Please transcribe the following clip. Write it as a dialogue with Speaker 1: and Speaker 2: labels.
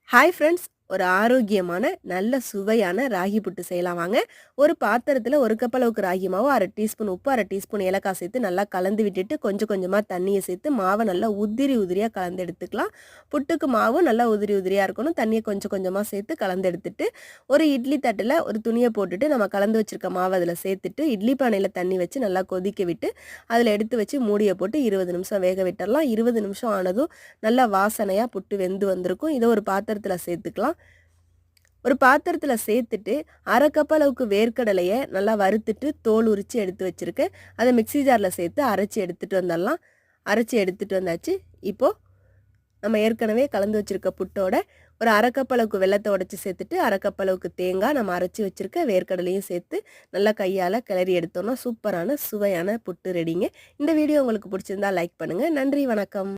Speaker 1: Hi friends, ஒரு ஆரோக்கியமான நல்ல சுவையான ராகி புட்டு செய்யலாம் வாங்க. ஒரு பாத்திரத்தில் ஒரு கப் அளவுக்கு ராகி மாவு, அரை டீஸ்பூன் உப்பு, அரை டீஸ்பூன் ஏலக்காய் சேர்த்து நல்லா கலந்து விட்டுட்டு கொஞ்சம் கொஞ்சமாக தண்ணியை சேர்த்து மாவை நல்லா உதிரி உதிரியாக கலந்து எடுத்துக்கலாம். புட்டுக்கு மாவு நல்லா உதிரி உதிரியாக இருக்கணும். தண்ணியை கொஞ்சம் கொஞ்சமாக சேர்த்து கலந்து எடுத்துட்டு ஒரு இட்லி தட்டில் ஒரு துணியை போட்டுட்டு நம்ம கலந்து வச்சுருக்க மாவு அதில் சேர்த்துட்டு இட்லி பானையில் தண்ணி வச்சு நல்லா கொதிக்க விட்டு அதில் எடுத்து வச்சு மூடியை போட்டு 20 நிமிஷம் வேக விட்டுடலாம். 20 நிமிஷம் ஆனதும் நல்லா வாசனையாக புட்டு வெந்து வந்திருக்கும். இதை ஒரு பாத்திரத்தில் சேர்த்துக்கலாம். ஒரு பாத்திரத்தில் சேர்த்துட்டு அரை கப் அளவுக்கு வேர்க்கடலையை நல்லா வறுத்துட்டு தோல் உரித்து எடுத்து வச்சுருக்கேன். அதை மிக்சி ஜாரில் சேர்த்து அரைச்சி எடுத்துகிட்டு வந்துடலாம். அரைச்சி எடுத்துகிட்டு வந்தாச்சு. இப்போது நம்ம ஏற்கனவே கலந்து வச்சுருக்க புட்டோட ஒரு அரை கப் அளவுக்கு வெல்லத்தை உடச்சி சேர்த்துட்டு அரை கப் அளவுக்கு தேங்காய் நம்ம அரைச்சி வச்சுருக்க வேர்க்கடலையும் சேர்த்து நல்லா கையால் கிளறி எடுத்தோம்னா சூப்பரான சுவையான புட்டு ரெடிங்க. இந்த வீடியோ உங்களுக்கு பிடிச்சிருந்தா லைக் பண்ணுங்கள். நன்றி, வணக்கம்.